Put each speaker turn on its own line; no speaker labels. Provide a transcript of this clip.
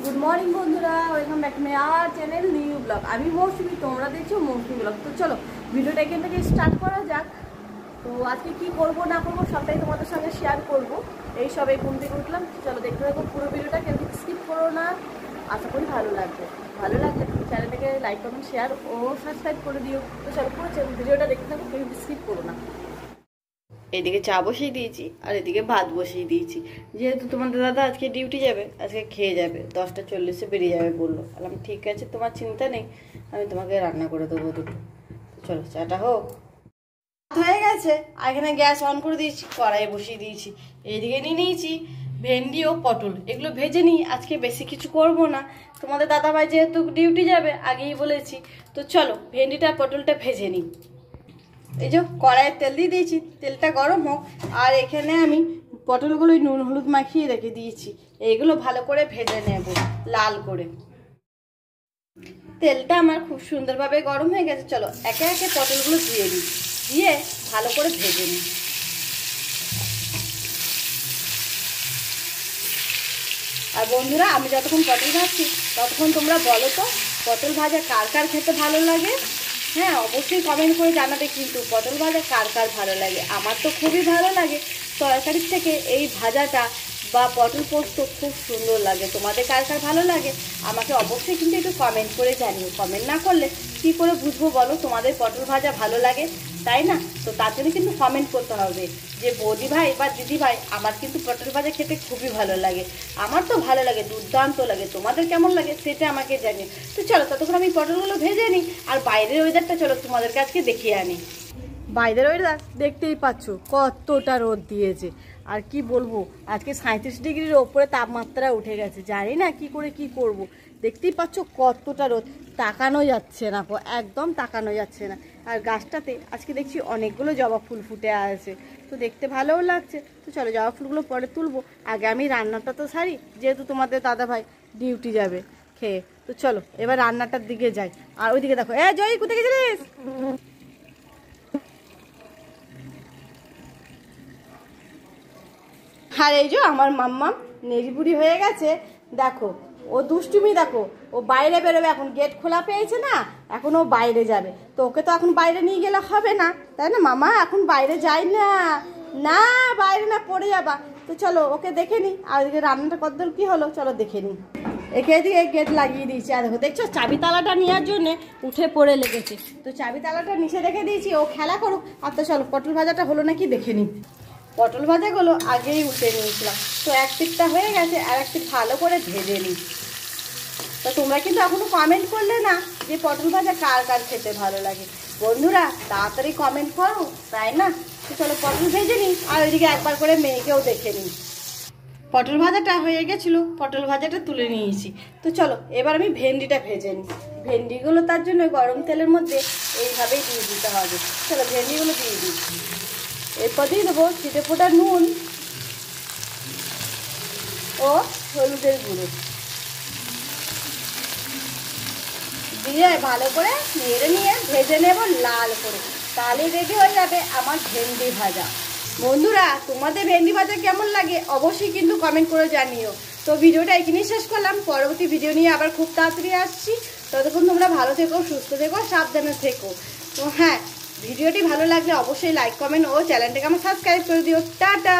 Good morning बंधुरा welcome back to my our channel new vlog. আমি মৌসুমি, তোমরা দেখছো মৌসুমি ব্লগ। তো চলো ভিডিওটা এখান থেকে স্টার্ট করা যাক। তো আজকে কি করব না করব সবটাই তোমাদের সঙ্গে শেয়ার করব। এই সবে ঘুম থেকে উঠলাম, চলো দেখতে থাকো পুরো ভিডিওটা, কেউ স্কিপ করো না। আশা করি ভালো লাগবে। ভালো লাগলে চ্যানেলটাকে লাইক কমেন্ট শেয়ার ও সাবস্ক্রাইব করে দিও। তো চলো পুরো ভিডিওটা দেখতে থাকো, কেউ স্কিপ করো না। এদিকে চা বসিয়ে দিয়েছি আর এদিকে ভাত বসিয়ে দিয়েছি, যেহেতু তোমাদের দাদা আজকে ডিউটি যাবে, আজকে খেয়ে যাবে, 10টা 40-এ বেরিয়ে যাবে বললো। বললাম ঠিক আছে, তোমার চিন্তা নেই, আমি তোমাকে রান্না করে দেবো দুটো। চলো চাটা হোক। হয়ে গেছে, আর এখানে গ্যাস অন করে দিয়েছি, কড়াই বসিয়ে দিয়েছি। এইদিকে নিয়ে নিয়েছি ভেন্ডি ও পটল, এগুলো ভেজে নিই, আজকে বেশি কিছু করব না। তোমাদের দাদাভাই যেহেতু ডিউটি যাবে আগেই বলেছি। তো চলো ভেন্ডিটা পটলটা ভেজে নিই। এই যে কড়াইয়ে তেল দিয়ে দিয়েছি, তেলটা গরম হোক। আর এখানে আমি পটলগুলো নুন হলুদ মাখিয়ে রেখে দিয়েছি, এইগুলো ভালো করে ভেজে নেব লাল করে। তেলটা আমার খুব সুন্দরভাবে গরম হয়ে গেছে, চলো একে একে পটলগুলো দিয়ে দিই, দিয়ে ভালো করে ভেজে নিই। আর বন্ধুরা, আমি যতক্ষণ পটল ভাজছি ততক্ষণ তোমরা বলো তো পটল ভাজা কার কার খেতে ভালো লাগে। হ্যাঁ, অবশ্যই কমেন্ট করে জানাবে কিন্তু পটল ভাজা কার কার ভালো লাগে। আমার তো খুবই ভালো লাগে, তরকারির থেকে এই ভাজাটা বা পটল পোস্ত খুব সুন্দর লাগে। তোমাদের কার কার ভালো লাগে আমাকে অবশ্যই কিন্তু একটু কমেন্ট করে জানিও। কমেন্ট না করলে কী করে বুঝবো বলো তোমাদের পটল ভাজা ভালো লাগে, তাই না? তো তার জন্য কিন্তু কমেন্ট করতে হবে যে বৌদি ভাই বা দিদি ভাই, আমার কিন্তু পটল ভাজা খেতে খুবই ভালো লাগে। আমার তো ভালো লাগে, দুর্দান্ত লাগে। তোমাদের কেমন লাগে সেটা আমাকে জানিও। তো চলো ততক্ষণ আমি পটলগুলো ভেজে নিই, আর বাইরের ওয়েদারটা চলো তোমাদেরকে আজকে দেখিয়ে আনি। বাইরের ওয়েদার দেখতেই পাচ্ছ কতটা রোদ দিয়েছে। আর কি বলবো, আজকে 37 ডিগ্রির ওপরে তাপমাত্রা উঠে গেছে। জানি না কি করে কি করব। দেখতেই পাচ্ছ কতটা রোদ, তাকানো যাচ্ছে না, একদম তাকানো যাচ্ছে না। আর গাছটাতে আজকে দেখছি অনেকগুলো জবা ফুল ফুটে আছে, তো দেখতে ভালোও লাগছে। তো চলো জবা ফুলগুলো পরে তুলবো, আগে আমি রান্নাটা তো সারি, যেহেতু তোমাদের দাদা ভাই ডিউটি যাবে খেয়ে। তো চলো এবার রান্নাটার দিকে যাই। আর ওইদিকে দেখো, জয় কোথায় গেছিলিস? আর এই যে আমার মাম্মা নেড়িবুড়ি হয়ে গেছে, দেখো ও দুষ্টুমি, দেখো ও বাইরে বেরোবে, এখন গেট খোলা পেয়েছে না, এখন ও বাইরে যাবে। তো ওকে তো এখন বাইরে নিয়ে গেলে হবে না, তাই না মামা? এখন বাইরে যাই না, না বাইরে না, পড়ে যাবা। তো চলো ওকে দেখে নিই, আর ওইদিকে রান্নাটা কতদূর কি হলো চলো দেখে নিই। একে দিয়ে গেট লাগিয়ে দিয়েছি, আর দেখো দেখছো চাবি তালাটা নেওয়ার জন্যে উঠে পড়ে লেগেছে। তো চাবি তালাটা নিচে রেখে দিয়েছি, ও খেলা করুক। আর তো চলো পটল ভাজাটা হলো নাকি দেখে নিই। পটল ভাজাগুলো আগেই উঠে নিয়েছিলাম, তো এক পিঠটা হয়ে গেছে, আর এক পিঠ ভালো করে ভেজে নিই। তো তোমরা কিন্তু এখনো কমেন্ট করলে না যে পটল ভাজা কার কার খেতে ভালো লাগে। বন্ধুরা তাড়াতাড়ি কমেন্ট করো, তাই না? তো চলো পটল ভেজে নিই, আর ওইদিকে একবার করে মেয়েকেও দেখে নিই। পটল ভাজাটা হয়ে গেছিলো, পটল ভাজাটা তুলে নিয়েছি। তো চলো এবার আমি ভেন্ডিটা ভেজে নিই। ভেন্ডিগুলো তার জন্য গরম তেলের মধ্যে এইভাবেই দিয়ে দিতে হবে। চলো ভেন্ডিগুলো দিয়ে দিই। এরপর দিয়ে দেবো চিটে ফোটা নুন ও হলুদের গুঁড়ো দিয়ে ভালো করে নেড়ে নিয়ে ভেজে নেব লাল করে, তাহলে রেডি হয়ে যাবে আমার ভেন্ডি ভাজা। বন্ধুরা তোমাদের ভেন্ডি ভাজা কেমন লাগে অবশ্যই কিন্তু কমেন্ট করে জানিও। তো ভিডিওটা এখানেই শেষ করলাম, পরবর্তী ভিডিও নিয়ে আবার খুব তাড়াতাড়ি আসছি। ততক্ষণ তোমরা ভালো থেকো, সুস্থ থেকো, সাবধানে থেকো। তো হ্যাঁ, ভিডিওটি ভালো লাগলে অবশ্যই লাইক কমেন্ট ও চ্যানেলটাকে আমার সাবস্ক্রাইব করে দিও। টাটা।